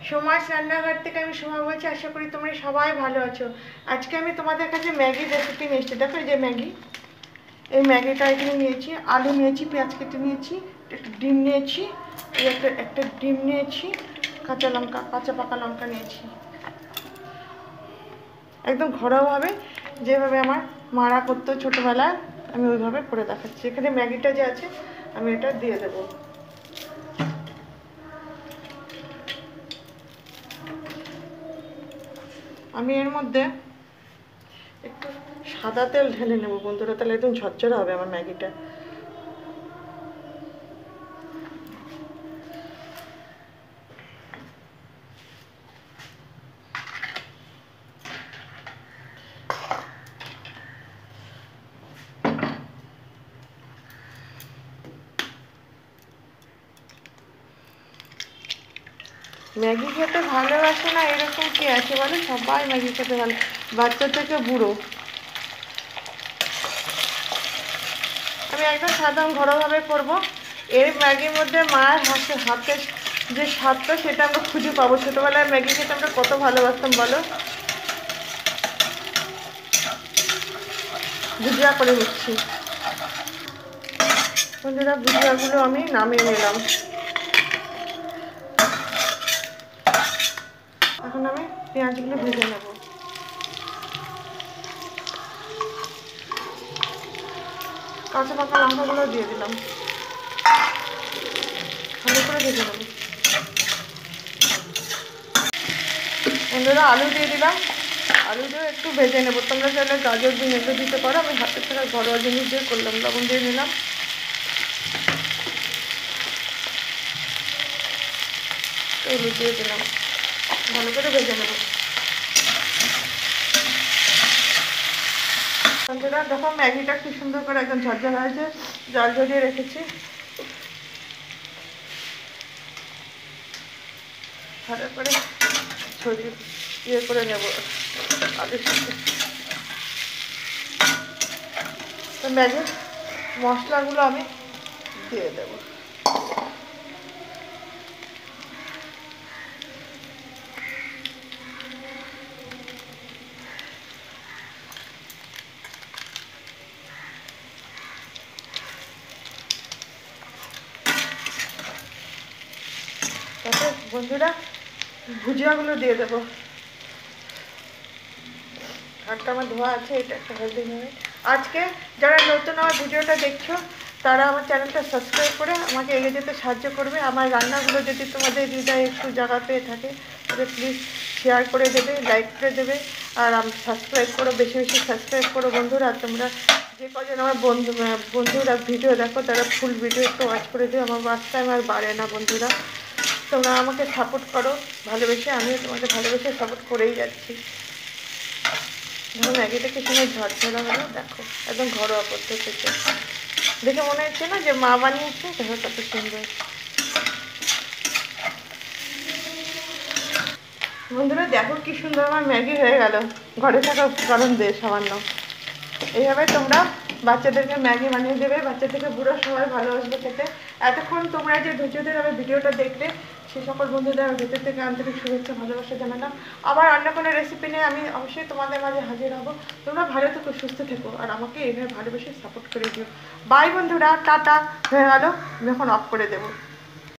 সোমাস রান্নাঘর থেকে আমি সোমা বলছি। আশা করি তোমরা সবাই ভালো আছো। আজকে আমি তোমাদের কাছে ম্যাগির রেসিপি নিয়ে এসেছি। দেখো এই যে ম্যাগি, এই ম্যাগিটা এখানে নিয়েছি, আলু নিয়েছি, পেঁয়াজ কেটে নিয়েছি, একটা ডিম নিয়েছি, এই একটা ডিম নিয়েছি, কাঁচা লঙ্কা, কাঁচা পাকা লঙ্কা নিয়েছি। একদম ঘরোয়াভাবে যেভাবে আমার মারা করতো ছোটোবেলায়, আমি ওইভাবে করে দেখাচ্ছি। এখানে ম্যাগিটা যে আছে আমি এটা দিয়ে দেবো। আমি এর মধ্যে একটু সাদা তেল ঢেলে নেবো বন্ধুরা, তাহলে একদম ঝরঝরে হবে আমার ম্যাগিটা। ম্যাগি খেতে ভালোবাসে না এরকম কি আছে বলো? সবাই ম্যাগি খেতে ভালো, বাচ্চা থেকে বুড়ো। আমি একদম সাধারণ ঘরোয়াভাবে করবো। এর ম্যাগির মধ্যে মায়ের হাতের যে স্বাদটা সেটা আমরা খুঁজে পাবো। ছোটোবেলায় ম্যাগি খেতে আমরা কত ভালোবাসতাম বলো। ভুজিয়া করে নিচ্ছি বন্ধুরা, ভুজিয়াগুলো আমি নামিয়ে নিলাম। এখন আমি পেঁয়াজগুলো ভেজে নেব। কাঁচা পাকা লঙ্কাগুলো দিয়ে দিলাম, ভালো করে ভেজে নেব। বন্ধুরা আলু দিয়ে দিলাম, আলুটা একটু ভেজে নেবো। তোমরা চাইলে গাজর দিয়ে এগুলো দিতে পারো, আমি হাতের থেকে ঘরোয়া জিনিস দিয়ে করলাম। লবণ দিয়ে নিলাম, হলুদ দিয়ে দিলাম, ভালো করে ভেজে নেবো। বন্ধুরা দেখো ম্যাগিটা কি সুন্দর করে একদম ঝরঝর হয়েছে, জল ঝরিয়ে রেখেছি। ভালো করে ছড়িয়ে ইয়ে করে নেবো আলুর সাথে। তো ম্যাগির মশলাগুলো আমি দিয়ে দেবো। তারপর বন্ধুরা ভুজিয়াগুলো দিয়ে দেবো। হাতটা আমার ধোয়া আছে, এটা একটা হলদি নেবে। আজকে যারা নতুন আমার ভিডিওটা দেখছো তারা আমার চ্যানেলটা সাবস্ক্রাইব করে আমাকে এগিয়ে যেতে সাহায্য করবে। আমার রান্নাগুলো যদি তোমাদের হৃদয়ে একটু জায়গা পেয়ে থাকে তাহলে প্লিজ শেয়ার করে দেবে, লাইক করে দেবে, আর সাবস্ক্রাইব করো, বেশি বেশি সাবস্ক্রাইব করো বন্ধুরা। তোমরা যে কজন আমার বন্ধুরা ভিডিও দেখো তারা ফুল ভিডিও একটু ওয়াচ করে দিও। আমার ওয়াচ টাইম আর বাড়ে না বন্ধুরা। তোমরা আমাকে সাপোর্ট করো ভালোবেসে, আমিও তোমাকে ভালোবেসে সাপোর্ট করেই যাচ্ছি। ধরো ম্যাগিটা কি সময় ঝরঝরা হলো, দেখো একদম ঘরোয়া পদ্ধতিতে। দেখে মনে হচ্ছে না যে মা বানিয়েছে? দেখো কত সুন্দর। বন্ধুরা দেখো কি সুন্দর আমার ম্যাগি হয়ে গেল, ঘরে থাকা উপকরণ দিয়ে সামান্য। এইভাবে তোমরা বাচ্চাদেরকে ম্যাগি বানিয়ে দেবে, বাচ্চা থেকে বুড়ো সবাই ভালোবাসবে খেতে। এতক্ষণ তোমরা যে ধৈর্য ধরে আমার ভিডিওটা দেখলে সেই সকল বন্ধুদের আমি ভেতর থেকে আন্তরিক শুভেচ্ছা ভালোবাসা জানালাম। আবার অন্য কোনো রেসিপি নিয়ে আমি অবশ্যই তোমাদের মাঝে হাজির হব। তোমরা ভালো থেকো, সুস্থ থেকো, আর আমাকে এইভাবে ভালোবেসে সাপোর্ট করে দিও। বাই বন্ধুরা, টাটা। হয়ে গেল, আমি এখন অফ করে দেবো।